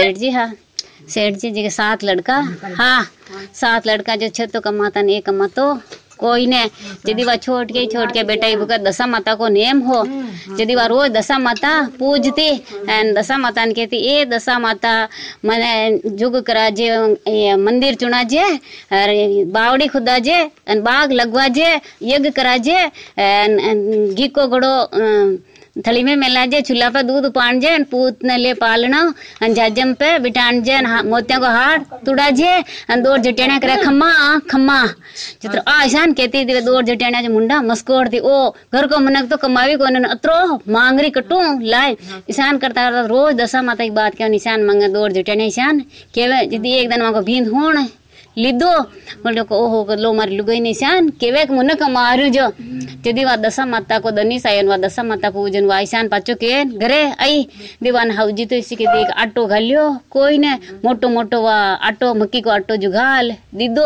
सेठ जी हाँ सेठ जी के 7 लड़का हाँ 7 लड़का जो छे तो कमाता नहीं कमातो कोई ने यदि वह छोट के बेटा बुका दशा माता को नेम हो यदि वह रोज दशा माता पूजती एंड दशा माता ने कहती ए दशा माता मने जुग करा जे मंदिर चुना जे बावड़ी खुदा जे बाग लगवा जे यज्ञ करा जे घी को घड़ो थली में मिला जे चूल्हा पे दूध पान जे पूत ने ले पालना जाजम पे बिटान जे मोतिया को हार तुड़ा जे दौड़ जटेना करे खम्मा खम्मा चित्र आसान कहती थी दौड़ जटेना जो मुंडा मस्कोड़ थी ओ घर को मनक तो कमावी को अत्रो मांगरी कटू लाए ईशान करता रोज दशा माता की बात क्यों निशान मांगे दौड़ जटेना ईशान केवे यदि एक दिन वहां को भींद होण लीधो बोलो को ओहो लो मारी लुगाई निशान केवे मुनक मारू जो यदि वा दशा माता को दनी सायन वा दशा माता पूजन वा ईशान पाचो के घरे आई दीवान हाउजी तो इसी के देख आटो घालियो कोई ने मोटो मोटो वा आटो मक्की को आटो जुगाल दीदो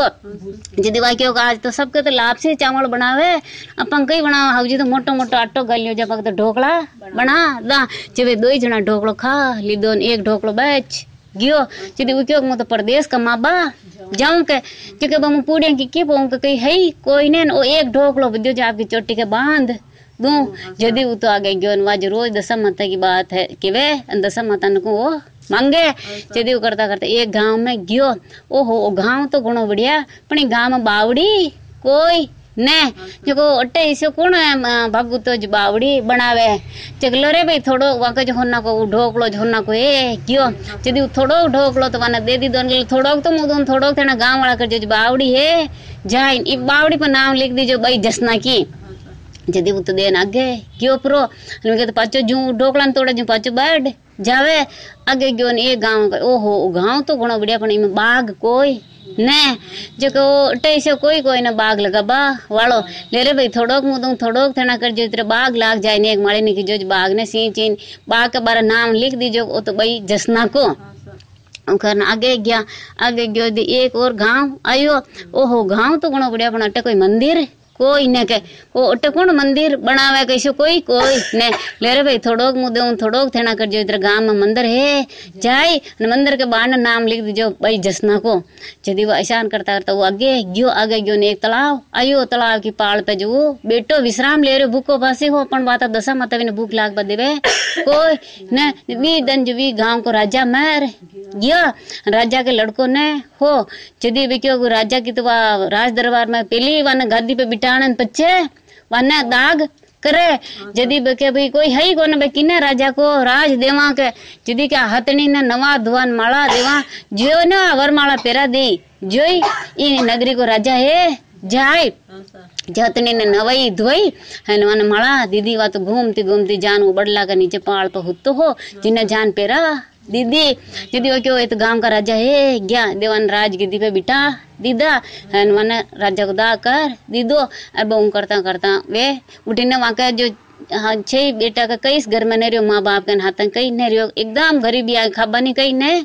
यदि वा क्यों आज तो सबके तो लाभ से चावल बनावे अपन कई बनावे हाउजी तो मोटो मोटो आटो घालियो जब तो ढोकला बना दा जब 2 जना ढोकलो खा लीधो एक ढोकलो बेच गियो यदि वो क्यों तो परदेश कमाबा जाऊं के क्योंकि बम पूड़े की पाऊं के कहीं है कोई ने ओ एक ढोकलो विद्यो जो आपकी चोटी के बांध दूं यदि वो तो आगे गयो वाज रोज दशा माता की बात है कि वे दशा माता ने को वो मांगे यदि वो करता करता एक गांव में गयो ओहो गांव तो घणो बढ़िया पण गांव में बावड़ी कोई ने जो अटे इसे कौन भागु तो बावड़ी बनावे चगलो रे भाई थोड़ो वहाँ जो होना को ढोकलो जो होना को क्यों यदि थोड़ो ढोकलो तो वना दे दी दोन थोड़ो तो मुदन थोड़ो थे ना गाँव वाला कर जो बावड़ी है जाए इ बावड़ी पर नाम लिख दीजो भाई जसना की यदि वो तो देन आगे क्यों प्रो तो पाचो जू ढोकला तोड़े जू पाचो बैठ जावे आगे गयो ने एक गाँव का ओहो गाँव तो घणो बढ़िया पण इनमें बाघ कोई ने जो टेसे कोई कोई ना बाग लगा बा वालो ले रे भाई थोड़ोक मुदू थोड़ोक थना कर जो तेरे बाग लाग जाए ने एक माले ने की जो बाग ने सी चीन बाग का बारा नाम लिख दीजो वो तो भाई जसना को करना आगे गयो एक और गांव आयो ओहो गांव तो घणो बढ़िया पण अटे कोई मंदिर कोई ने के ओ अटे कौन मंदिर बनावे कैसे कोई ने ले रे भाई थोड़ोक मुदे थोड़ोक थेना कर जो इधर गांव में मंदिर है जाए मंदिर के बाहर नाम लिख दीजो भाई जसना को यदि वो ऐसान करता वो आगे गयो ने एक तालाब आयो तालाब की पाड़ पे जो बेटो विश्राम ले रहे भूखो फांसी हो अपन बात दशा माता ने भूख लाग देवे कोई ने वी दन जो वी गाँव को राजा मर गया राजा के लड़कों ने हो यदि भी क्यों राजा की तो राज दरबार में पहली वन गादी पे बिठाने पच्चे वन दाग करे यदि के भाई कोई है ही कोने भाई किने राजा को राज देवा के यदि क्या हथनी ने नवा धुआन माला देवा जो ना वरमाला पेरा दी जोई इन नगरी को राजा है जाए जतनी ने नवाई धोई है न माला दीदी वा तो घूमती जान बड़ला का नीचे पहाड़ पर हुतो हो जिन्हें जान पेरा दीदी दीदी वो क्यों तो गांव का राजा है गया देवन राज गिद्दी पे बिठा दीदा मन राजा को दा कर दीदो अब करता वे उठीने वहाँ का जो हाँ 6 बेटा का कई घर में नहीं रहो माँ बाप के हाथ कई नहीं रहो एकदम गरीबी आ खाबा नहीं कई नहीं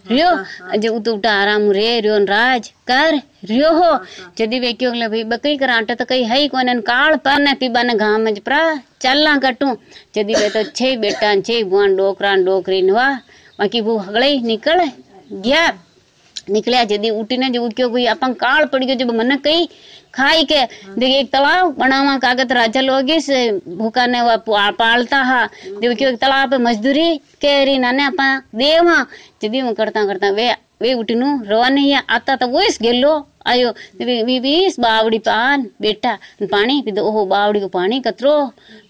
रियो जो उठा आराम रे रियो राज कर रियो हो यदि वे क्यों ले भाई बकरी कराटे तो कई है कौन काल पर ने पीबा ने घाम में प्रा चलना कटू यदि वे तो 6 बेटा 6 बुआन डोकरा डोकरी नवा बाकी वो हगड़े निकल गया निकलिया यदि उठी ने जो क्यों कोई अपन काल पड़ गयो जब मन कई खाई के देखिए एक तालाब बनावा कागज राजा लोग से भूखा ने वह पालता हा देखियो एक तालाब पे मजदूरी केरी नाने अपा देवा यदि वो करता वे उठीनु रवानी आता तो वो इस गेलो आयो बीस बावड़ी पान बेटा पानी पी दो ओहो बावड़ी को पानी कतरो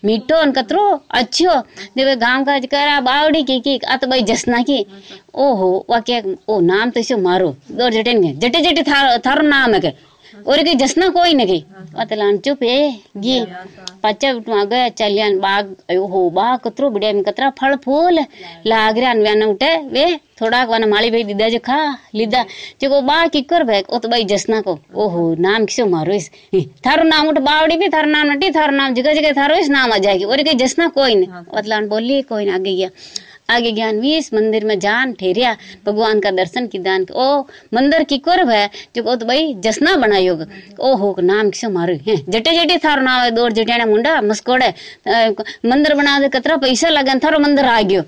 मीठो कतरो अच्छो देवे गांव का करा बावड़ी की आ तो भाई जसना की ओहो वा क्या ओ नाम तो इसे मारो दो जटे थारो नाम है के और के जसना कोई नहीं अतलान चुप है गी पच्चा आगे चलियान बाग ओहो बाग कतरो बढ़िया कतरा फल फूल लाग रहा उठे वे थोड़ा वन माली भाई दीदा जो खा लीदा जो बा किकर भाई ओ तो भाई जसना को ओहो नाम किसो मारो इस थारो नाम उठ बावड़ी भी थारो नाम नटी थारो नाम जगह जगह थारो इस नाम आ जाएगी और के जसना कोई नहीं अतलान बोली कोई ना आगे ज्ञान 20 मंदिर में जान ठहरिया भगवान का दर्शन की दान ओ मंदिर की कर है जो तो भाई जसना बनायो ओ हो नाम किसो मारो है जटे थारो नाम है दौड़ जटियाने मुंडा मस्कोड़े मंदिर बना दे कतरा पैसा लगन थारो मंदिर आ गयो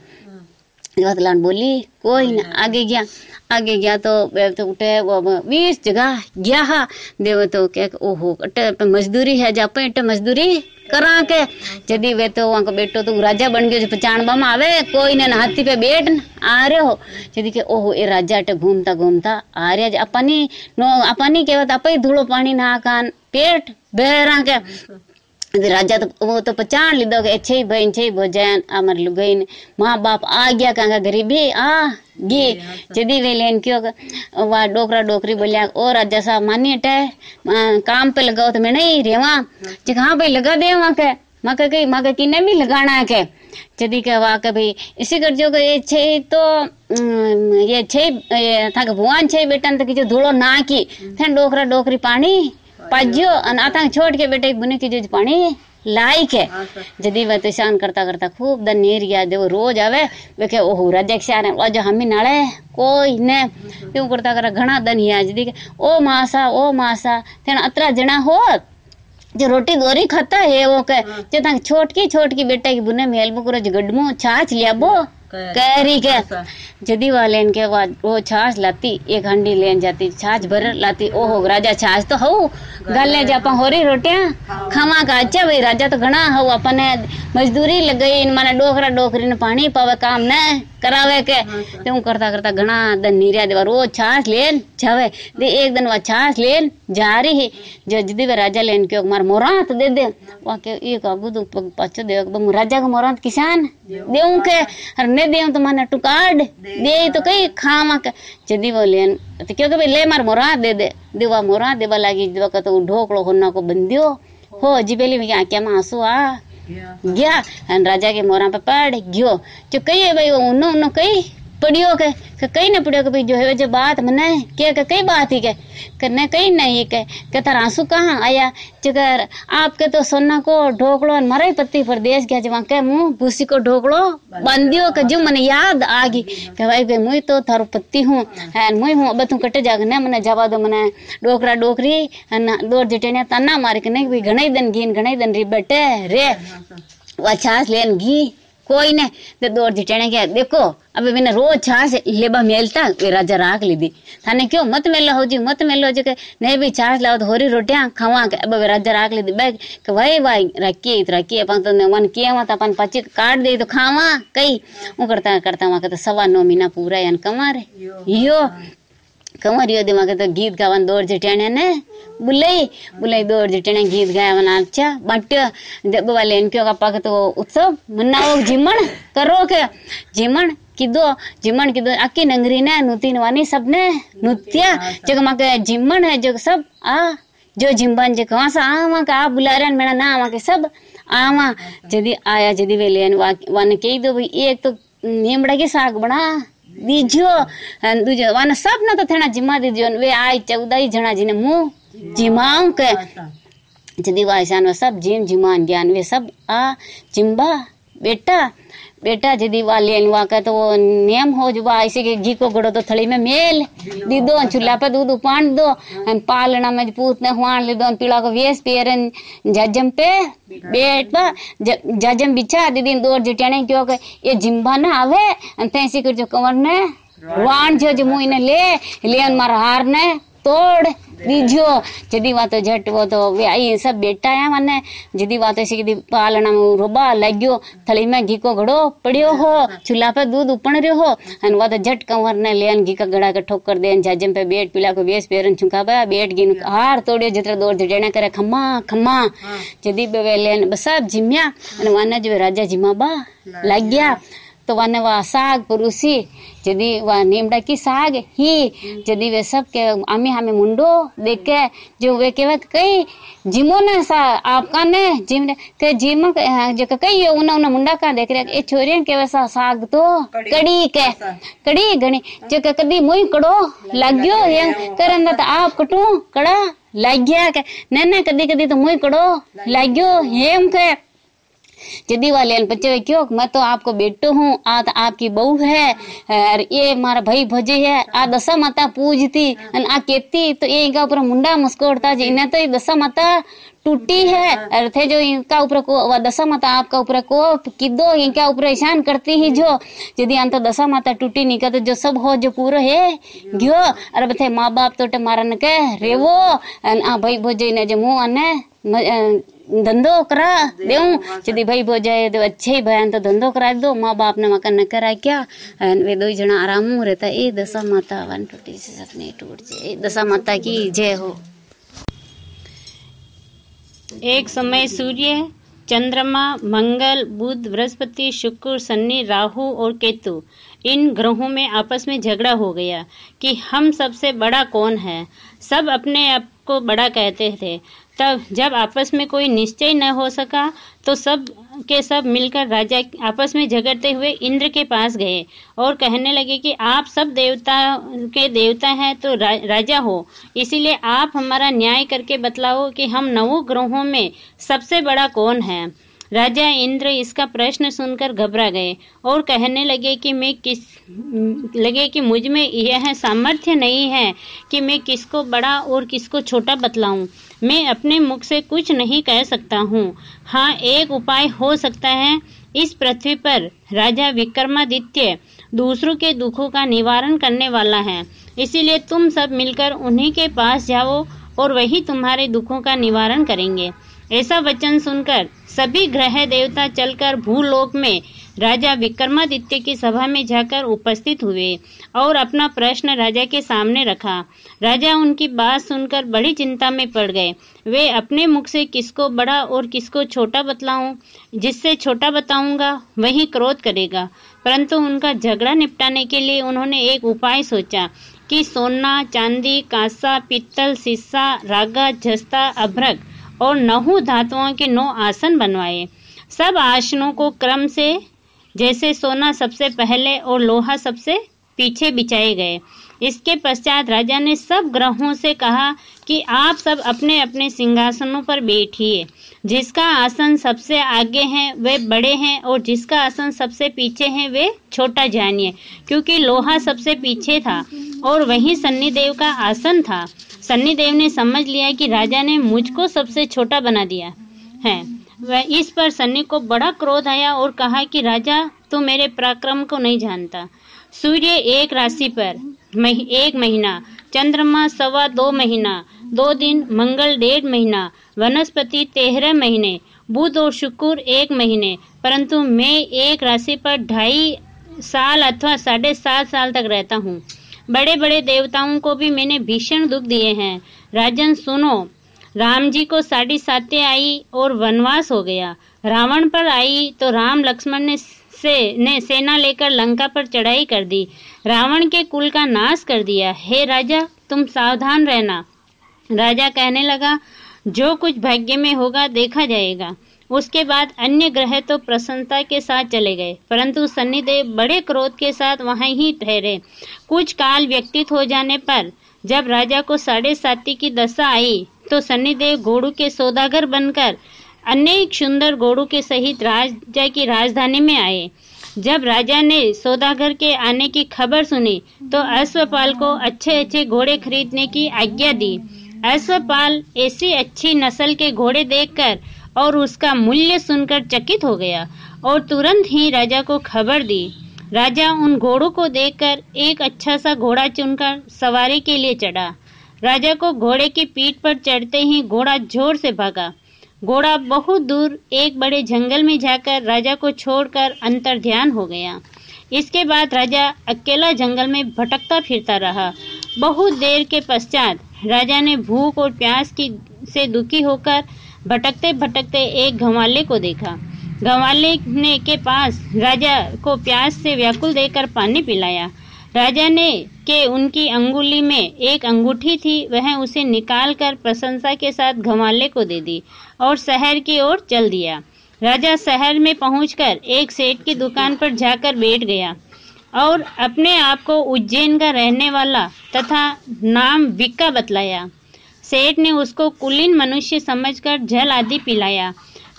लान बोली कोई ना। आगे गया तो उठे 20 जगह गया हा देव तो क्या ओहो अटे मजदूरी है जा पे मजदूरी करा के जदी वे तो वहां को बेटो तो राजा बन गयो पहचानबा में आवे कोई ने हाथी पे बैठ आ रहे हो जदी के ओहो ए राजा अटे घूमता घूमता आ रहा अपनी कहवत अपई धूलो पानी ना कान पेट बहरा के राजा तो वो तो पहचान लीधो के अच्छे भोजन अमर लुगईन माँ बाप आ गया कहा गरीबी आ गे जदी वे लेन क्यों वह डोकरा डोकरी बोलिया ओ राजा साहब मानी अटे काम पे लगाओ तो मैं नहीं रेवा जो हाँ भाई लगा दे वहाँ के माँ के किन्ने भी लगाना के जदी के वाह के भाई इसी कर जो ये छे तो ये छे था भगवान छे बेटा तो जो धूलो ना की थे डोकरा डोकरी पानी पाज्यो अन आता छोड़ के बेटे बुने की जो पानी लाइक है जदी वह तो शान करता खूब दन नीर गया जो रोज आवे वे के ओहो राजा के शान आज हम ही नाले कोई ने क्यों करता घना दन ही जदी ओ मासा थे अतरा जना हो जो रोटी दोरी खाता है वो के जो तक छोटकी बेटा की बुने मेल बुकुरो गडमो छाछ लिया बो कैरी के जदी वाले इनके वो छाछ लाती एक हंडी लेन जाती छाछ भर लाती ओहो राजा छाछ तो हऊ गले जापा होरी रोटियां खावा का अच्छा भाई राजा तो घना हऊ अपने मजदूरी लग गई माने डोकरा डोकरी ने पानी पावे काम न करावे के त्यों करता घना दन नीरिया देवा रोज छाछ लेन जावे दे एक दिन वह छाछ लेन जा रही जो जदी वे राजा लेन के मार मोरात दे वहाँ के एक आगू तो पाछो दे राजा का मोरात किसान देऊ के और ने देऊ तो माने टुकाड दे तो कई खावा के जदी वो लेन तो क्योंकि भाई ले मार मोरात दे देवा मोरात देवा लगी देवा का तो ढोकलो होना को बंदियो हो जिबेली में क्या में आंसू आ गया राजा के मोरा पे पड़ गयो जो कही है भाई उन्नो कई पड़ियो के कई न पड़ियो के भाई जो है जो बात मने के कई बात ही के करने कई नहीं के तार आंसू कहाँ आया जगर आपके तो सोना को ढोकलो मरे पत्ती प्रदेश गया जब के मुँह भूसी को ढोकलो बंदियो के जो मने याद आ गई कि भाई मुई तो थारो पत्ती हूँ मुई हूँ अब तू कटे जागने मने जवा दो मने डोकरा डोकरी दौड़ जिटेने तना मारे के नहीं भाई घने दिन री बटे रे वह छाछ लेन घी कोई ने तो दौड़ जिटेने के देखो अब मैंने रोज छाछ लेबा मेलता वे राजा राख ली दी थाने क्यों मत मेलो हो जी मत मेलो जो के नहीं भी छाछ लाओ तो होरी रोटियां खावा के अब वे राजा राख ली दी बैग के भाई रखिए अपन तो मन किए मत अपन पची काट दे तो खावा कई वो करता वहाँ के तो 9.5 महीना पूरा यान कमार यो कंवरियो दिमाग तो गीत गावन दौड़ जिटेने ने बुलाई दौड़ जिटेने गीत गावन अच्छा बट जब वाले इनके पाक तो उत्सव मनाओ जिमण करो के जिमण किदो आकी नंगरी ने नुतीन वानी सब ने नृत्य जग मा के जिमण है जो सब आ जो जिम्बन जो कहाँ से आवा का आप बुला रहे मेरा नाम आके सब आवा जदी आया जदी वे लेन वन कही दो भाई एक तो नीमड़ा के साग बना दीजो दूजो वन सब ना तो थेना जिम्मा दीजो वे आई 14 जना जी ने मुँह जिमाऊ के जदी वायसान सब जिमान ज्ञान वे सब आ जिम्बा बेटा जदी वाले का तो वो नियम हो जो ऐसे के घी को गड़ो तो थड़ी में मेल दी दो चूल्हा पे दूध उपान दो पालना में पूत ने हुआ ले दो पीला को वेस पेरन जजम पे बेट पर जजम बिछा दीदी दौड़ जिटाने क्यों ये जिम्बा ना आवे तैसी कर जो कंवर ने वाण जो मुँह ने ले मार हार ने तोड़ दीजियो जदी वा तो झट वो तो वे आई सब बेटा है माने जदी वा तो ऐसी की पालना में रोबा लग्यो थली में घी को घड़ो पड़ियो हो चूल्हा पे दूध उपण रहो हो अन वा तो झट कंवर ने लेन घी का घड़ा के ठोकर देन जाजम पे बेट पीला को वेस पेरन छुकाबा बेट गिन हार तोड़ियो जितरा दौड़ जडेना करे खम्मा जदी बे लेन सब जिम्या अन वाने जो राजा जिमाबा लग गया तो वाने वा साग परुसी जदी वा नीमड़ा की साग ही जदी वे सब के आमी हमें मुंडो देख के जो वे के कई जिमो ने सा आपका ने जिम के जिम जो कई उना मुंडा का देख रहे ए छोरियन के वैसा साग तो कड़ी घणी जो कदी मुई कड़ो लाग्यो ये करन त आप कटू कड़ा लाग गया के ने कदी तो मुई कड़ो लाग्यो हेम के जदी वाले बच्चे क्यों मैं तो आपको बेटो हूँ आ तो आपकी बहू है और ये मारा भाई भजे है आ दशा माता पूजती आ कहती तो ये इनका ऊपर मुंडा मुस्कोड़ता जी इन्हें तो ये दशा माता टूटी है अर्थ है जो इनका ऊपर को व दशा माता आपका ऊपर को किदो इनका ऊपर ईशान करती ही जो यदि अंत दशा माता टूटी निका तो जो सब हो जो पूरा है गयो अरे बथे माँ बाप तो मारन के रेवो आ भाई भोजे ने जो मुँह आने धंधो करा देऊं यदि भाई भोजाए तो अच्छे ही बयान तो धंधो करा दो माँ बाप ने मकान न करा क्या वे दो जना आराम रहता ए दशा माता वन टूटी से सपने टूट जाए दशा माता की जय हो। एक समय सूर्य, चंद्रमा, मंगल, बुध, बृहस्पति, शुक्र, शनि, राहु और केतु इन ग्रहों में आपस में झगड़ा हो गया कि हम सबसे बड़ा कौन है। सब अपने आप को बड़ा कहते थे। तब जब आपस में कोई निश्चय न हो सका तो सब के सब मिलकर राजा आपस में झगड़ते हुए इंद्र के पास गए और कहने लगे कि आप सब देवता के देवता हैं तो राजा हो, इसीलिए आप हमारा न्याय करके बतलाओ कि हम 9 ग्रहों में सबसे बड़ा कौन है। राजा इंद्र इसका प्रश्न सुनकर घबरा गए और कहने लगे कि मुझ में यह सामर्थ्य नहीं है कि मैं किसको बड़ा और किसको छोटा बतलाऊं। मैं अपने मुख से कुछ नहीं कह सकता हूँ। हाँ, एक उपाय हो सकता है। इस पृथ्वी पर राजा विक्रमादित्य दूसरों के दुखों का निवारण करने वाला है, इसीलिए तुम सब मिलकर उन्हीं के पास जाओ और वही तुम्हारे दुखों का निवारण करेंगे। ऐसा वचन सुनकर सभी ग्रह देवता चलकर भूलोक में राजा विक्रमादित्य की सभा में जाकर उपस्थित हुए और अपना प्रश्न राजा के सामने रखा। राजा उनकी बात सुनकर बड़ी चिंता में पड़ गए। वे अपने मुख से किसको बड़ा और किसको छोटा बतलाऊं। जिससे छोटा बताऊंगा वही क्रोध करेगा। परंतु उनका झगड़ा निपटाने के लिए उन्होंने एक उपाय सोचा कि सोना, चांदी, कांसा, पित्तल, शीशा, रागा, जस्ता, अभ्रक और 9 धातुओं के 9 आसन बनवाए। सब आसनों को क्रम से जैसे सोना सबसे पहले और लोहा सबसे पीछे बिछाए गए। इसके पश्चात राजा ने सब ग्रहों से कहा कि आप सब अपने अपने सिंहासनों पर बैठिए। जिसका आसन सबसे आगे है वे बड़े हैं और जिसका आसन सबसे पीछे है वे छोटा जानिए, क्योंकि लोहा सबसे पीछे था और वही शनिदेव का आसन था। शनिदेव ने समझ लिया कि राजा ने मुझको सबसे छोटा बना दिया है। वह इस पर शनि को बड़ा क्रोध आया और कहा कि राजा, तू मेरे पराक्रम को नहीं जानता। सूर्य 1 राशि पर 1 महीना, चंद्रमा 2.25 महीना, 2 दिन, मंगल 1.5 महीना, वनस्पति 13 महीने, बुध और शुक्र 1 महीने, परंतु मैं 1 राशि पर 2.5 साल अथवा 7.5 साल तक रहता हूँ। बड़े बड़े देवताओं को भी मैंने भीषण दुख दिए हैं। राजन सुनो, राम जी को 7.5 आई और वनवास हो गया। रावण पर आई तो राम लक्ष्मण ने सेना लेकर लंका पर चढ़ाई कर दी, रावण के कुल का नाश कर दिया। हे राजा, तुम सावधान रहना। राजा कहने लगा, जो कुछ भाग्य में होगा देखा जाएगा। उसके बाद अन्य ग्रह तो प्रसन्नता के साथ चले गए, परंतु शनिदेव बड़े क्रोध के साथ वहां ही ठहरे। कुछ काल व्यतीत हो जाने पर जब राजा को 7.5 की दशा आई तो शनिदेव घोड़ों के सौदागर बनकर अनेक सुंदर घोड़ों के सहित राजा की राजधानी में आए। जब राजा ने सौदागर के आने की खबर सुनी तो अश्वपाल को अच्छे अच्छे घोड़े खरीदने की आज्ञा दी। अश्वपाल ऐसी अच्छी नस्ल के घोड़े देखकर और उसका मूल्य सुनकर चकित हो गया और तुरंत ही राजा को खबर दी। राजा उन घोड़ों को देखकर एक अच्छा सा घोड़ा चुनकर सवारी के लिए चढ़ा। राजा को घोड़े की पीठ पर चढ़ते ही घोड़ा जोर से भागा। घोड़ा बहुत दूर एक बड़े जंगल में जाकर राजा को छोड़कर अंतर्ध्यान हो गया। इसके बाद राजा अकेला जंगल में भटकता फिरता रहा। बहुत देर के पश्चात राजा ने भूख और प्यास से दुखी होकर भटकते भटकते एक गंवाले को देखा। गंवाले ने के पास राजा को प्यास से व्याकुल देकर पानी पिलाया। राजा ने के उनकी अंगुली में एक अंगूठी थी, वह उसे निकालकर प्रशंसा के साथ गंवाले को दे दी और शहर की ओर चल दिया। राजा शहर में पहुंचकर एक सेठ की दुकान पर जाकर बैठ गया और अपने आप को उज्जैन का रहने वाला तथा नाम विक्का बतलाया। सेठ ने उसको कुलीन मनुष्य समझकर जल आदि पिलाया।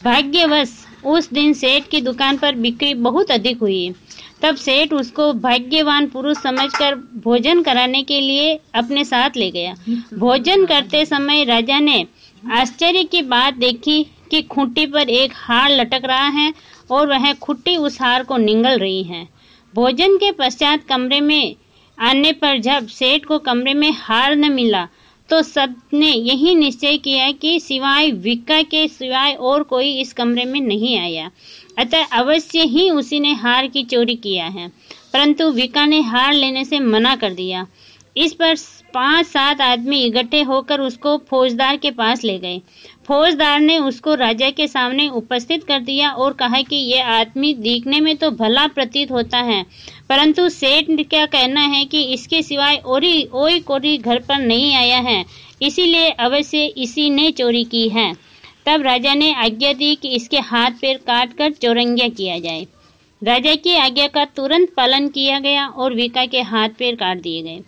भाग्यवश उस दिन सेठ की दुकान पर बिक्री बहुत अधिक हुई। तब सेठ उसको भाग्यवान पुरुष समझकर भोजन कराने के लिए अपने साथ ले गया। भोजन करते समय राजा ने आश्चर्य की बात देखी कि खूंटी पर एक हार लटक रहा है और वह खुट्टी उस हार को निगल रही है। भोजन के पश्चात कमरे में आने पर जब सेठ को कमरे में हार न मिला तो सबने यही निश्चय किया कि सिवाय विक्का के सिवाय और कोई इस कमरे में नहीं आया, अतः अवश्य ही उसी ने हार की चोरी किया है। परंतु विक्का ने हार लेने से मना कर दिया। इस पर 5-7 आदमी इकट्ठे होकर उसको फौजदार के पास ले गए। फौजदार ने उसको राजा के सामने उपस्थित कर दिया और कहा कि यह आदमी दिखने में तो भला प्रतीत होता है, परंतु सेठ का कहना है कि इसके सिवाय कोई घर पर नहीं आया है, इसीलिए अवश्य इसी ने चोरी की है। तब राजा ने आज्ञा दी कि इसके हाथ पैर काट कर चौरंगिया किया जाए। राजा की आज्ञा का तुरंत पालन किया गया और विक्का के हाथ पैर काट दिए गए।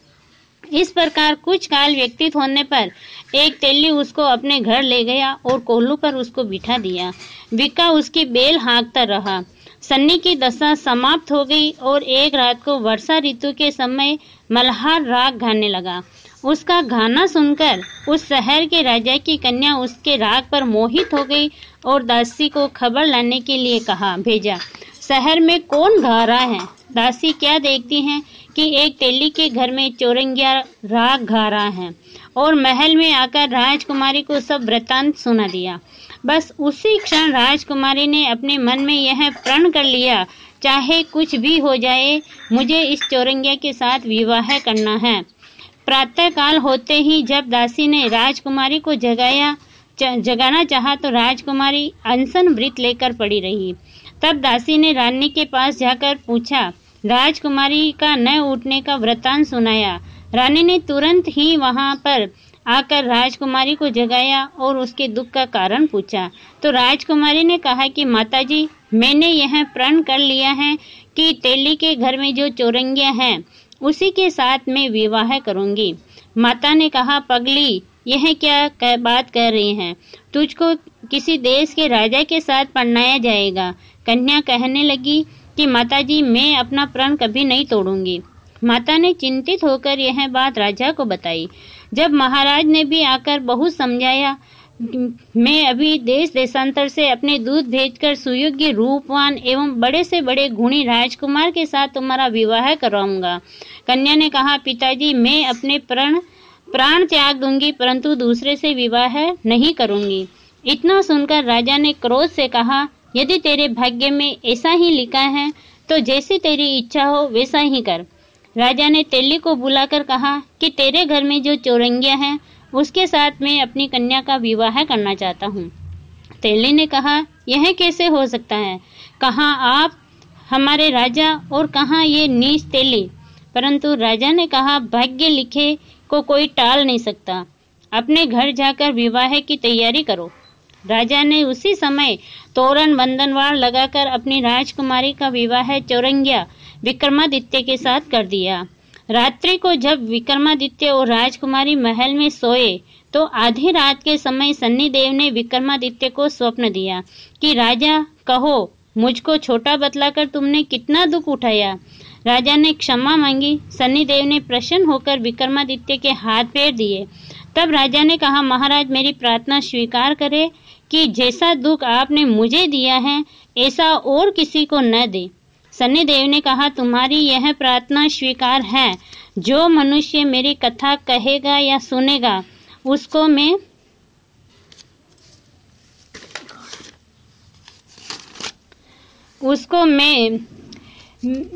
इस प्रकार कुछ काल व्यतीत होने पर एक तेली उसको अपने घर ले गया और कोल्हू पर उसको बिठा दिया। विक्का उसकी बेल हाँकता रहा। सन्नी की दशा समाप्त हो गई और एक रात को वर्षा ऋतु के समय मल्हार राग गाने लगा। उसका गाना सुनकर उस शहर के राजा की कन्या उसके राग पर मोहित हो गई और दासी को खबर लाने के लिए भेजा। शहर में कौन गा रहा है? दासी क्या देखती हैं कि एक तेली के घर में चौरंगिया राग गा रहा है और महल में आकर राजकुमारी को सब वृत्तांत सुना दिया। बस उसी क्षण राजकुमारी ने अपने मन में यह प्रण कर लिया, चाहे कुछ भी हो जाए, मुझे इस चौरंगिया के साथ विवाह करना है। प्रातः काल होते ही जब दासी ने राजकुमारी को जगाना चाहा तो राजकुमारी अनशन व्रत लेकर पड़ी रही। तब दासी ने रानी के पास जाकर पूछा, राजकुमारी का न उठने का वृत्तांत सुनाया। रानी ने तुरंत ही वहां पर आकर राजकुमारी को जगाया और उसके दुख का कारण पूछा। तो राजकुमारी ने कहा कि माताजी, मैंने यह प्रण कर लिया है कि तेली के घर में जो चौरंगिया है उसी के साथ मैं विवाह करूंगी। माता ने कहा, पगली, यह क्या बात कह रही है? तुझको किसी देश के राजा के साथ परणाया जाएगा। कन्या कहने लगी कि माताजी, मैं अपना प्रण कभी नहीं तोड़ूंगी। माता ने चिंतित होकर यह बात राजा को बताई। जब महाराज ने भी आकर बहुत समझाया, मैं अभी देश देशांतर से अपने दूत भेजकर सुयोग्य, रूपवान एवं बड़े से बड़े गुणी राजकुमार के साथ तुम्हारा विवाह कराऊंगा। कन्या ने कहा, पिताजी, मैं अपने प्राण त्याग दूंगी, परंतु दूसरे से विवाह नहीं करूंगी। इतना सुनकर राजा ने क्रोध से कहा, यदि तेरे भाग्य में ऐसा ही लिखा है तो जैसी तेरी इच्छा हो वैसा ही कर। राजा ने तेली को बुलाकर कहा कि तेरे घर में जो चौरंगिया है उसके साथ मैं अपनी कन्या का विवाह करना चाहता हूँ। तेली ने कहा, यह कैसे हो सकता है? कहाँ आप हमारे राजा और कहाँ ये नीच तेली? परंतु राजा ने कहा, भाग्य लिखे को कोई टाल नहीं सकता। अपने घर जाकर विवाह की तैयारी करो। राजा ने उसी समय तोरण बंधनवार लगाकर अपनी राजकुमारी का विवाह चौरंगिया विक्रमादित्य के साथ कर दिया। रात्रि को जब विक्रमादित्य और राजकुमारी महल में सोए तो आधी रात के समय सन्नीदेव ने विक्रमादित्य को स्वप्न दिया कि राजा, कहो, मुझको छोटा बतलाकर तुमने कितना दुख उठाया। राजा ने क्षमा मांगी। सन्नीदेव ने प्रसन्न होकर विक्रमादित्य के हाथ पैर दिए। तब राजा ने कहा, महाराज, मेरी प्रार्थना स्वीकार करे कि जैसा दुख आपने मुझे दिया है ऐसा और किसी को न दे। सन्नीदेव ने कहा, तुम्हारी यह प्रार्थना स्वीकार है। जो मनुष्य मेरी कथा कहेगा या सुनेगा उसको मैं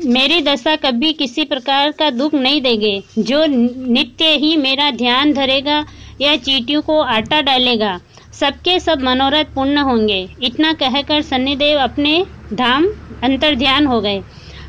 मेरी दशा कभी किसी प्रकार का दुख नहीं देंगे। जो नित्य ही मेरा ध्यान धरेगा या चींटियों को आटा डालेगा, सबके सब मनोरथ पूर्ण होंगे। इतना कहकर सन्नीदेव अपने धाम अंतर ध्यान हो गए।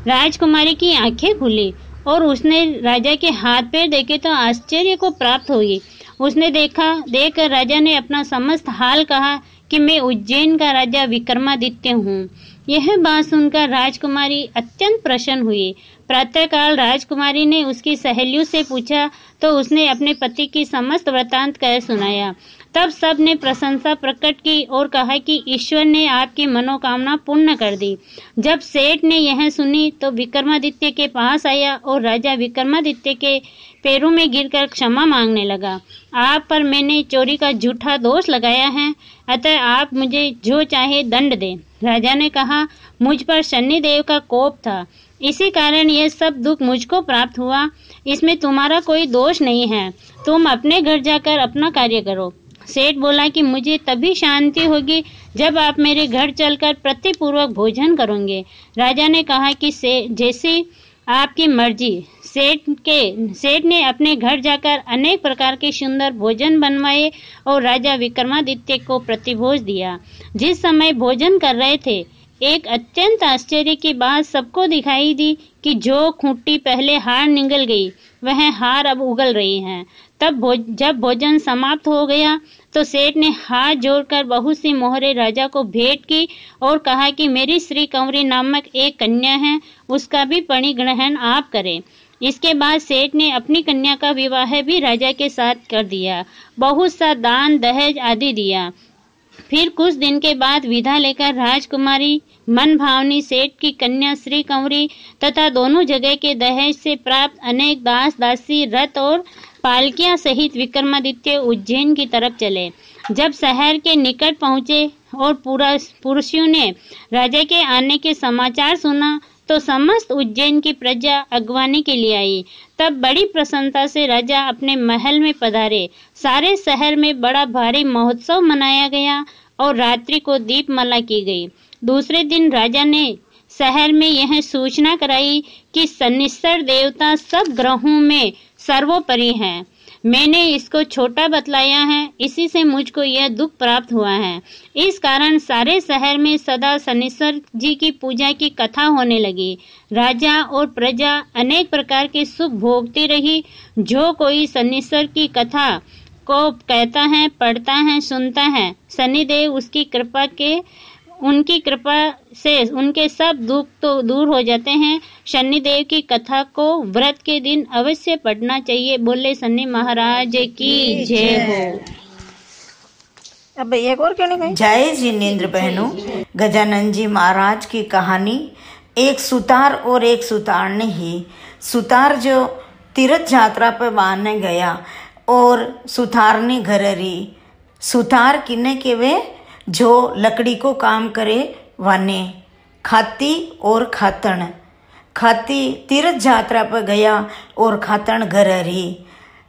राजकुमारी की आंखें खुली और उसने राजा के हाथ पैर देखे तो आश्चर्य को प्राप्त हुई। उसने देखकर राजा ने अपना समस्त हाल कहा कि मैं उज्जैन का राजा विक्रमादित्य हूँ। यह बात सुनकर राजकुमारी अत्यंत प्रसन्न हुई। प्रातःकाल राजकुमारी ने उसकी सहेलियों से पूछा तो उसने अपने पति की समस्त वृत्तांत कह सुनाया। तब सब ने प्रशंसा प्रकट की और कहा कि ईश्वर ने आपकी मनोकामना पूर्ण कर दी। जब सेठ ने यह सुनी तो विक्रमादित्य के पास आया और राजा विक्रमादित्य के पैरों में गिरकर क्षमा मांगने लगा। आप पर मैंने चोरी का झूठा दोष लगाया है, अतः आप मुझे जो चाहे दंड दें। राजा ने कहा, मुझ पर शनिदेव का कोप था, इसी कारण यह सब दुख मुझको प्राप्त हुआ। इसमें तुम्हारा कोई दोष नहीं है, तुम अपने घर जाकर अपना कार्य करो। सेठ बोला कि मुझे तभी शांति होगी जब आप मेरे घर चलकर प्रतिपूर्वक भोजन करोगे। राजा ने कहा कि जैसी आपकी मर्जी। सेठ ने अपने घर जाकर अनेक प्रकार के सुंदर भोजन बनवाए और राजा विक्रमादित्य को प्रतिभोज दिया। जिस समय भोजन कर रहे थे, एक अत्यंत आश्चर्य की बात सबको दिखाई दी कि जो खूंटी पहले हार निगल गई, वह हार अब उगल रही है। जब भोजन समाप्त हो गया तो सेठ ने हाथ जोड़कर बहुत सी मोहरें राजा को भेंट की और कहा कि मेरी श्री कंवरी नामक एक कन्या है, उसका भी परिग्रहण आप करें। इसके बाद सेठ ने अपनी कन्या का विवाह भी राजा के साथ कर दिया, बहुत सा दान दहेज आदि दिया। फिर कुछ दिन के बाद विदा लेकर राजकुमारी मन भावनी सेठ की कन्या श्री कंवरी तथा दोनों जगह के दहेज से प्राप्त अनेक दास दासी रथ और पालकियां सहित विक्रमादित्य उज्जैन की तरफ चले। जब शहर के निकट पहुंचे और पुरुषों ने राजा के आने के समाचार सुना तो समस्त उज्जैन की प्रजा अगवानी के लिए आई। तब बड़ी प्रसन्नता से राजा अपने महल में पधारे। सारे शहर में बड़ा भारी महोत्सव मनाया गया और रात्रि को दीपमाला की गई। दूसरे दिन राजा ने शहर में यह सूचना कराई कि शनिश्चर देवता सब ग्रहों में सर्वोपरि हैं। मैंने इसको छोटा बतलाया है, इसी से मुझको यह दुख प्राप्त हुआ है। इस कारण सारे शहर में सदा शनिश्चर जी की पूजा की कथा होने लगी। राजा और प्रजा अनेक प्रकार के सुख भोगती रही। जो कोई शनिश्चर की कथा को कहता है, पढ़ता है, सुनता है, शनिदेव उनकी कृपा से उनके सब दुख तो दूर हो जाते हैं। शनिदेव की कथा को व्रत के दिन अवश्य पढ़ना चाहिए। बोले शनि महाराज की जय हो। अब एक और क्यों नहीं गई? जय जिनेन्द्र बहनों, गजानन जी महाराज की कहानी। एक सुतार और एक सुतारनी ही। सुतार जो तीर्थ यात्रा पर बाने गया और सुतारनी घर रही। सुतार किन्ने के वे जो लकड़ी को काम करे वाने। खाती और खातन। खाती तीर्थ यात्रा पर गया और खातन घर रही।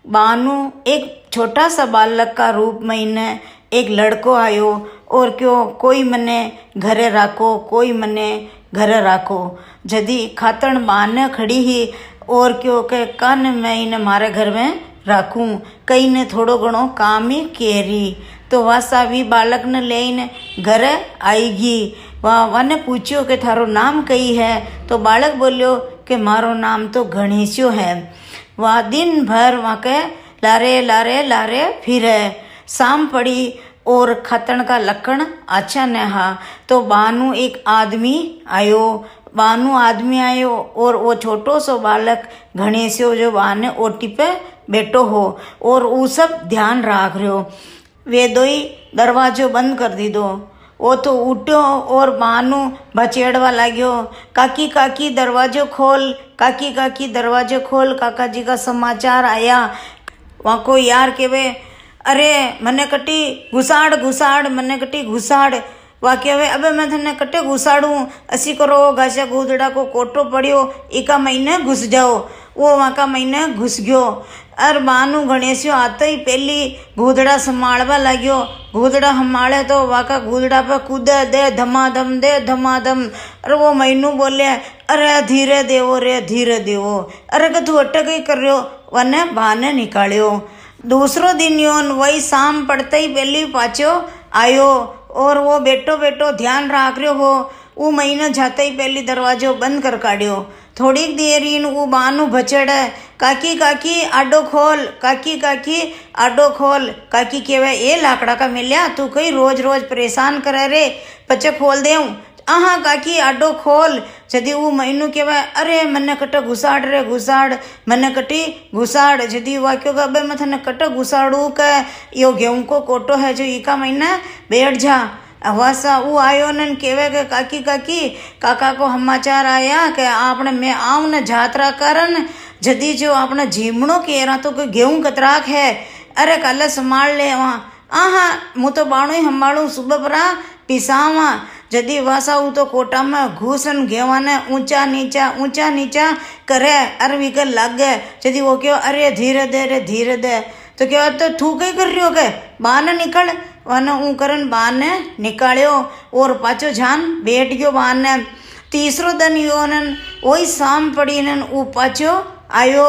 बानू एक छोटा सा बालक का रूप में इन्हें एक लड़को आयो और क्यों कोई मने घरे राखो, कोई मने घर राखो। जदी खातन बाने खड़ी ही और क्यों के कान में इन्हें मारे घर में राखूं, कई ने थोड़ो घणो काम ही केरी। तो वह सावी बालक ने लेने घर आएगी। वह ने पूछ्यो कि थारो नाम कई है? तो बालक बोलियो कि मारो नाम तो गणेशो है। वह दिन भर वहाँ के लारे लारे लारे फिरे। शाम पड़ी और खतन का लखन अच्छा नहा तो बानू एक आदमी आयो। और वो छोटो सो बालक गणेशो जो बाने ओटी पे बैठो हो और वो सब ध्यान राख रहे हो। वे दोई दरवाजो बंद कर दी दो। वो तो उठो और बानू बचेड़वा लाग्यो, काकी काकी दरवाजो खोल, काकी काकी दरवाजो खोल, काका जी का समाचार आया। वहाँ को यार के वे अरे मने कटी घुसाड़ मने कटी घुसाड़। वहाँ के वे अबे मैं थने कटे घुसाड़ू, असी करो घासा गूदड़ा को कोटो पड़ियो, इका महीने घुस जाओ। वो वहाँ का महीने घुस गयो। और बानू गणेशो आते ही पहली गूदड़ा संभालवा लाग्यो। गूदड़ा संभाले तो वाका गूदड़ा पे कूदे दे धमाधम। अरे वो मैनू बोले अरे धीरे देवो। अरे कि तू अटक ही कर रहो, वने बहाने निकालियो। दूसरो दिन योन वही शाम पड़ते ही पहली पाछो आयो और वो बेटो ध्यान राख रहो हो। वो महीना जाते ही पहली दरवाजो बंद कर काढ़ियो। थोड़ी देर इन वो बानू बचड़े, काकी काकी आडो खोल, काकी काकी आडो खोल। काकी केवे ए लाकड़ा का मिल्या, तू कई रोज परेशान करे रे, पचे खोल देऊं। आहा काकी आडो खोल। जदी वो मैनू कहवा अरे मने कट घुसाड़ रे घुसाड़, मने कटी घुसाड़। जदी वो क्यों अबे मैं थने कट घुसाड़ू के यो गेहूं को कोटो है जो इका महीना बैठ जा। वासा वो आयो न केवे के काकी काकी काका को समाचार आया कि आपने मैं आऊं न जात्रा करन। जदी जो आपने झीमणो कह रहा तो गेहूं कतराक है। अरे कल संभाल ले वहाँ। आहा मु तो बाणु ही संभालू सुबह परा पिसावा। जदी वासा वो तो कोटा में घूसन गेवा ने ऊंचा नीचा करे अरे विके लग गए। जदी वो क्यों अरे धीरे दे रे धीरे दे तो क्या तो थू कई कर रही हो के बाने निकल वन ऊ करन बाने निकाल्यो और पाचो जान बैठ गयो बाने। तीसरो दिन योनन वही शाम पड़ी नन ऊ पाचो आयो।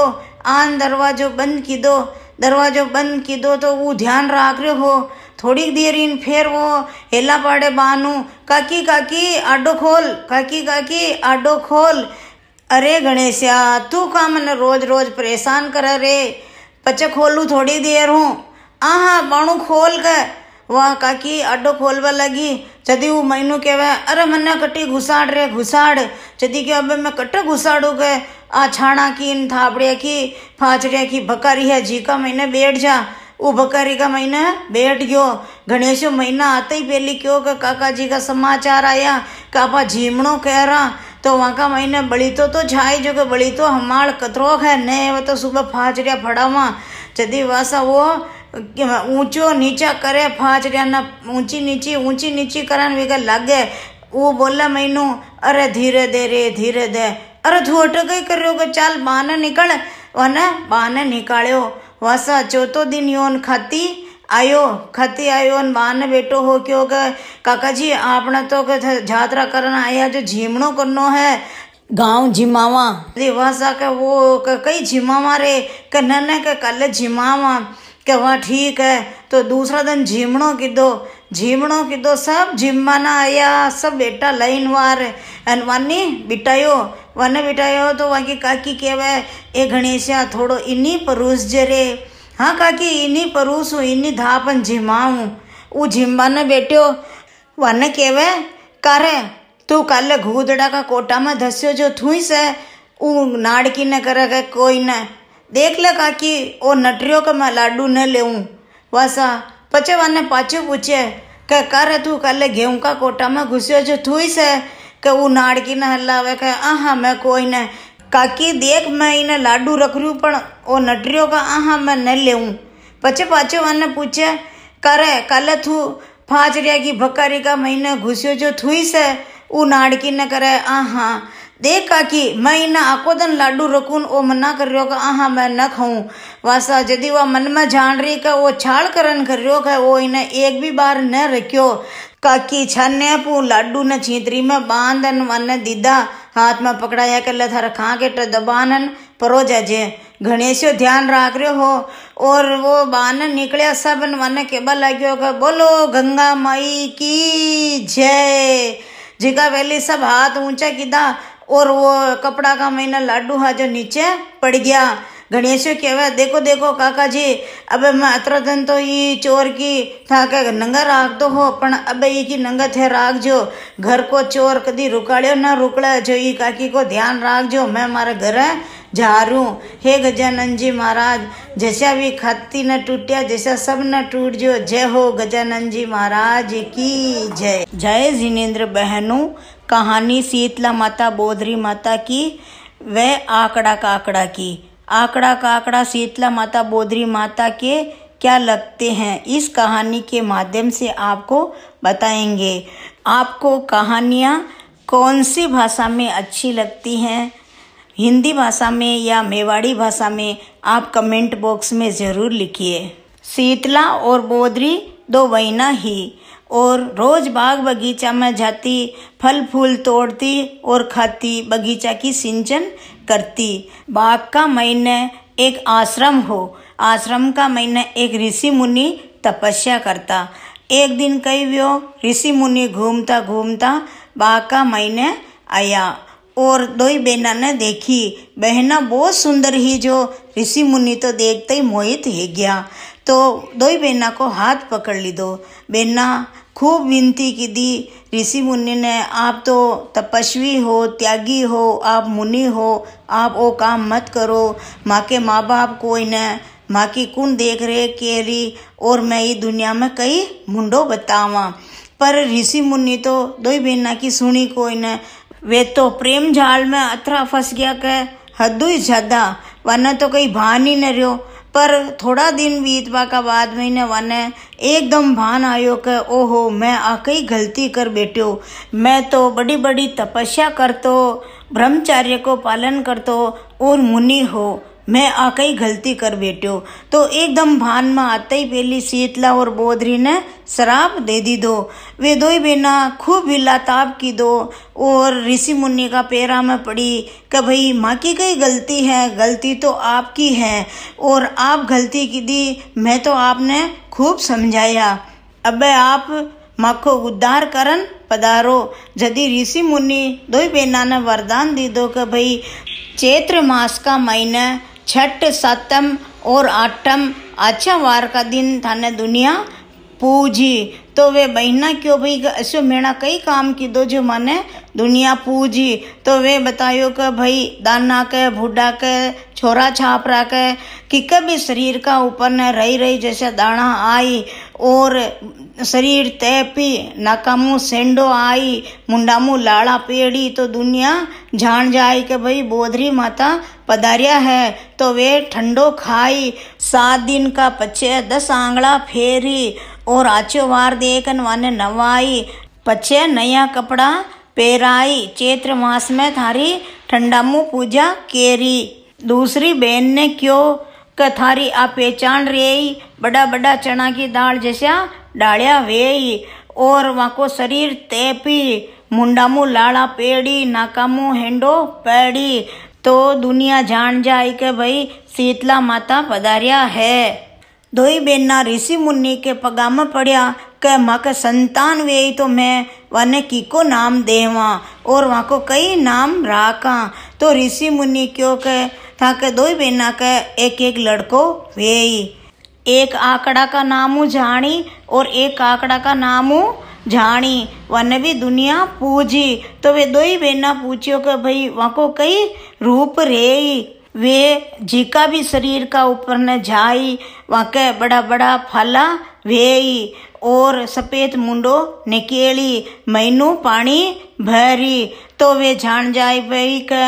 आन दरवाजो बंद की दो तो वो ध्यान राख रहे हो। थोड़ी देर इन फिर वो हेला पाड़े बानू काकी काकी आडो खोल, काकी काकी आडो खोल। अरे गणेशा तू का मन रोज रोज परेशान कर रे, पचे खोलू थोड़ी देर हूँ। आहा बाणू खोल के वाह काकी आडो खोलवा लगी। जदी वो मैनू कहवा अरे मन्ना कटी घुसाड़ रे घुसाड़। जदी के अबे मैं कटे घुसाड़ू के आ छाणा की इन थापड़िया की फाचड़िया की बकारी है जी का महीने बैठ जा। वो बकारी का महीना बैठ गयो। गणेश महीना आते ही पहले क्यों का काका जी का समाचार आया कापा झीमणो कह रहा तो वहाँ का महीने बड़ी तो झाई जो के बड़ी तो हमार कतरोक है ने वो तो सुबह फाचड़िया फड़ावा। जदी वासा वो ऊंचो नीचा करे फाचड़िया न ऊंची नीची करन वे लागे। वो बोला मैनू अरे धीरे दे रे धीरे दे। अरे तू अटक ही कर रहे हो चाल बाने निकल। वने बाने निकाल्यो। वासा चौथो दिन योन खाती आयो न बाने बेटो हो क्यों के काका जी आपने तो यात्रा करना आया जो झीमणो करनो है गांव झिमावा। वासा के वो कई झिमावा रे के नने के कल झिमावा के वहाँ ठीक है। तो दूसरा दिन झीमणो किदो सब झिमाना आया सब बेटा लाइन वार अनवानी बिटायो तो वहाँ की काकी कहवे ए गणेशा थोड़ो इन्हीं परूस जरे। हाँ काकी इन्हीं परूस हूँ इन्हीं धापन झिमाऊँ। वो झिम्बाने बेटियो वन कहवे करे तू कल घूदड़ा का कोटा में धस्यो जो थुई से ऊ नाड़की न करे कोई न देख ले काकी ओ नटरियो का मैं लाडू न लेऊं। वासा पचे वन पाछो पूछे के करे तू कल गेहूं का कोटा में घुसियो जो थुई से के वो नाड़की न हल्लावे के आहा मैं कोई न काकी देख मैं इन्हें लाडू रख रही हूँ पण ओ नटरियो का आहा मैं न लेऊं। पचे पाछो वन पूछे करे कल तू फाचरिया की भकारी का महीने घुसियो जो थुई से वो नाड़की न करे आहा देख काकी मैं इन्हें आको दिन लाडू रखूं ओ मना कर रही हो आहा मैं न खाऊं। वासा यदि वह मन में जान रही का वो छाल करन कर रही हो वो इन्हें एक भी बार न रखियो। काकी छन्ने पू लाडू न छीतरी में बांधन वन दीदा हाथ में पकड़ाया कर ले थारा खा के दबानन परो जाजे। गणेशो ध्यान राख रहे हो और वो बानन निकलिया सब वन केबा लाग्यो का बोलो गंगा माई की जय। जिका वेली सब हाथ ऊंचा किदा और वो कपड़ा का महीना लाडू हा जो नीचे पड़ गया। गणेश कहवा देखो देखो काका जी अबे मैं अतरा दिन तो ये चोर की था के नंगा राख दो हो पण अबे ये की नंगा थे राख जो घर को चोर कदी रुकाड़ियो ना रुकड़ा जो ये काकी को ध्यान राख जो मैं मारे घर जा रू। हे गजानन जी महाराज जैसा भी खाती न टूटिया जैसा सब न टूट जो। जय हो गजानन जी महाराज की जय। जय जिनेन्द्र बहनों कहानी शीतला माता बोधरी माता की व आंकड़ा काकड़ा की। आंकड़ा काकड़ा शीतला माता बोधरी माता के क्या लगते हैं इस कहानी के माध्यम से आपको बताएंगे। आपको कहानियाँ कौन सी भाषा में अच्छी लगती हैं, हिंदी भाषा में या मेवाड़ी भाषा में, आप कमेंट बॉक्स में ज़रूर लिखिए। शीतला और बोधरी दो बहना ही और रोज बाग बगीचा में जाती फल फूल तोड़ती और खाती बगीचा की सिंचन करती। बाग का महीने एक आश्रम हो, आश्रम का महीने एक ऋषि मुनि तपस्या करता। एक दिन कई व्यो ऋषि मुनि घूमता घूमता बाग का महीने आया और दो ही बहना ने देखी। बहना बहुत सुंदर ही जो ऋषि मुनि तो देखते ही मोहित हो गया। तो दो ही बहना को हाथ पकड़ ली दो। बहना खूब विनती की दी ऋषि मुनि ने, आप तो तपस्वी हो, त्यागी हो, आप मुनि हो, आप वो काम मत करो। माँ के माँ बाप कोई न, माँ की कौन देख रेख केरी, और मैं ये दुनिया में कई मुंडो बतावा। पर ऋषि मुनि तो दो बहना की सुनी कोई न, वे तो प्रेम जाल में अतरा फंस गया के हदू ही ज्यादा, वरना तो कहीं भान ही न रहो। पर थोड़ा दिन बीतवा का बाद में वने एकदम भान आयो के ओहो मैं आकई गलती कर बैठो, मैं तो बड़ी बड़ी तपस्या करतो, ब्रह्मचर्य को पालन करतो और मुनि हो, मैं आकई गलती कर बैठो। तो एकदम भान में आते ही पहली शीतला और बोधरी ने शराब दे दी दो। वे दो ही बहना खूब विलाताप की दो और ऋषि मुनि का पैरा में पड़ी कि भाई माँ की कई गलती है, गलती तो आपकी है और आप गलती की दी, मैं तो आपने खूब समझाया, अब आप माँ को उद्धार करन पधारो। यदि ऋषि मुनि दो ही बहना ने वरदान दी दो कि भाई चैत्र मास का महीना छठ, सातम और आठम अच्छा वार का दिन थाने दुनिया पूजी। तो वे बहना क्यों भाई ऐसे मेरा कई काम की दो जो माने दुनिया पूजी। तो वे बतायो कि भाई दाना के, बूढ़ा के, छोरा छापरा के, कि कभी शरीर का ऊपर न रही रही जैसे दाना आई और शरीर तैपी, नाकामू सेंडो आई, मुंडामू लाड़ा पेड़ी, तो दुनिया जान जाए कि भाई बोधरी माता पधारिया है। तो वे ठंडो खाई, 7 दिन का पचे 10 आंगड़ा फेरी और आचो वार देखन वाने नवाई, पचे नया कपड़ा पेराई, चैत्र मास में थारी ठंडामू पूजा केरी। दूसरी बहन ने क्यों कि थारी आप पहचान रही, बड़ा बड़ा चना की दाल जैसा डालिया वेई और वहाँ को शरीर तैपी, मुंडामू लाड़ा पेड़ी, नाकामू हेंडो पैड़ी, तो दुनिया जान जाए कि भाई शीतला माता पधारिया है। दो ही बहना ऋषि मुनि के पगा में पड़िया कि माँ के संतान वे तो मैं वाने की को नाम देवा और वहाँ को कई नाम राखा। तो ऋषि मुनि क्यों के था कि दो ही बहना के एक एक लड़को वे, एक आंकड़ा का नामू जानी और एक आंकड़ा का नामू जानी, वन भी दुनिया पूजी। तो वे दो ही बहना पूछियो कि भाई वहाँ को कई रूप रे, वे जिका भी शरीर का ऊपर न जाई, वहाँ के बड़ा बड़ा फला वेई और सफेद मुंडो निकेली, मैनू पानी भरी। तो वे जान जाए भाई के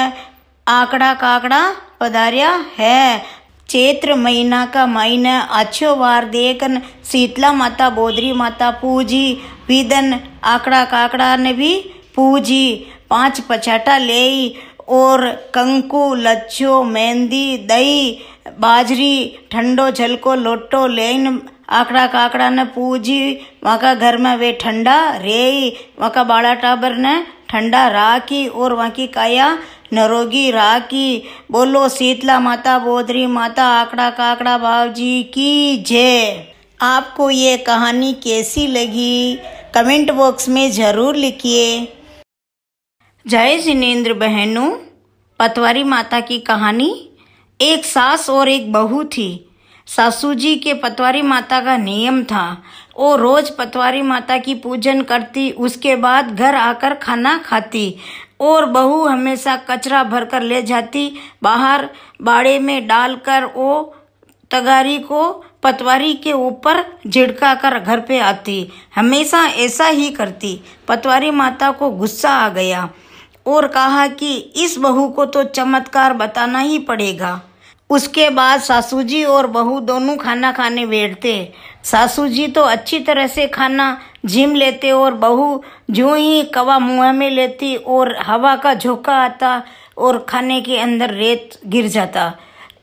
आंकड़ा काकड़ा पधारिया है। चैत्र महीना का महीना अच्छो वार देखन शीतला माता बोधरी माता पूजी, विदन आंकड़ा काकड़ा ने भी पूजी, 5 पछाटा ले और कंकु, लच्छो, मेहंदी, दही, बाजरी, ठंडो झलको लोटो लेन आंकड़ा काकड़ा ने पूजी। वहाँ का घर में वे ठंडा रे, वहाँ का बाड़ा टाबर ने ठंडा राखी और वहाँ की काया नरोगी राखी। बोलो शीतला माता बोधरी माता आंकड़ा काकड़ा बाबूजी की जय। आपको ये कहानी कैसी लगी कमेंट बॉक्स में ज़रूर लिखिए। जय जिनेंद्र बहनों, पतवारी माता की कहानी। एक सास और एक बहू थी। सासू जी के पतवारी माता का नियम था, वो रोज पतवारी माता की पूजन करती, उसके बाद घर आकर खाना खाती और बहू हमेशा कचरा भरकर ले जाती, बाहर बाड़े में डालकर वो तगारी को पतवारी के ऊपर झिड़का कर घर पे आती। हमेशा ऐसा ही करती। पतवारी माता को गुस्सा आ गया और कहा कि इस बहू को तो चमत्कार बताना ही पड़ेगा। उसके बाद सासू जी और बहू दोनों खाना खाने बैठते। सासू जी तो अच्छी तरह से खाना झिम लेते और बहू जो ही कवा मुँह में लेती और हवा का झोंका आता और खाने के अंदर रेत गिर जाता।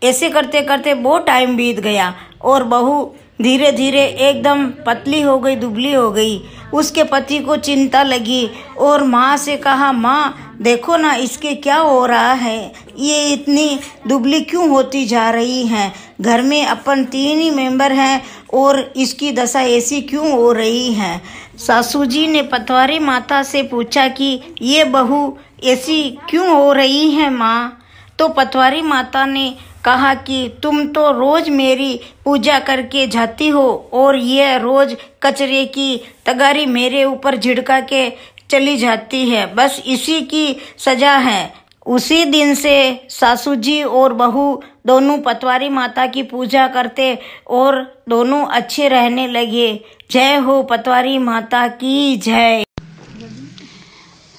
ऐसे करते करते बहुत टाइम बीत गया और बहू धीरे धीरे एकदम पतली हो गई, दुबली हो गई। उसके पति को चिंता लगी और माँ से कहा, माँ देखो ना इसके क्या हो रहा है, ये इतनी दुबली क्यों होती जा रही है, घर में अपन 3 ही मेंबर हैं और इसकी दशा ऐसी क्यों हो रही है। सासू जी ने पतवारी माता से पूछा कि ये बहू ऐसी क्यों हो रही है माँ। तो पतवारी माता ने कहा कि तुम तो रोज मेरी पूजा करके जाती हो और ये रोज कचरे की तगारी मेरे ऊपर झिड़का के चली जाती है, बस इसी की सजा है। उसी दिन से सासू जी और बहू दोनों पतवारी माता की पूजा करते और दोनों अच्छे रहने लगे। जय हो पतवारी माता की जय।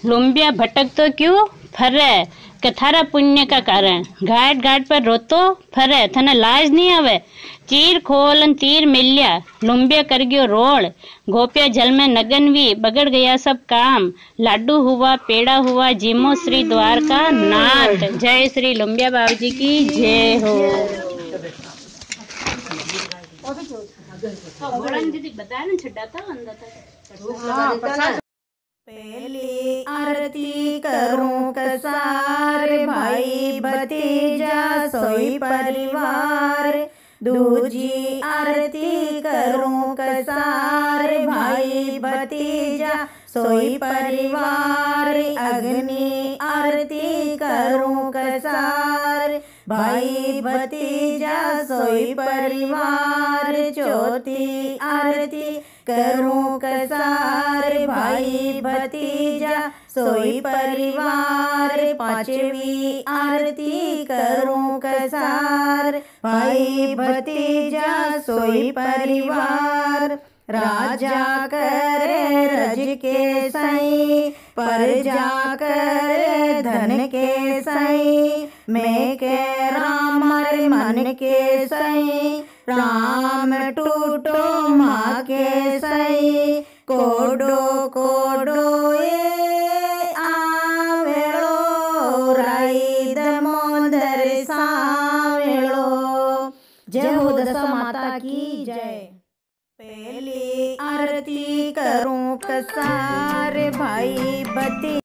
लुम्बिया भटक तो क्यों फरे कथारा पुण्य का कारण, घाट घाट पर रोतो फरे थने लाज नहीं आवे। चीर खोलन तीर मिल्या लुम्बिया कर गयो रोल, गोपिया जल में नगनवी बगड़ गया सब काम। लाडू हुआ पेड़ा हुआ जीमो श्री द्वारका नाथ। जय श्री लुम्बिया बाबू जी की जय हो। पहली आरती करूं कसार, भाई भतीजा सोई परिवार। दूजी आरती करूं कसार, भाई भतीजा सोई परिवार। अग्नि आरती करूं कसार, भाई भतीजा सोई परिवार। चौथी आरती करूं कसार, भाई भतीजा सोई परिवार। पांचवी आरती करूं कसार, भाई भतीजा सोई परिवार। राजा करे रज के सई, प्रजा करे धन के सई। मैं के राम मन के सई, राम टूटो माँ के सई। कोडो कोडो ए आवेलो, राई दमोदर सावेलो। जय हो दशा माता की जय। पहली आरती करूं कसार, भाई बती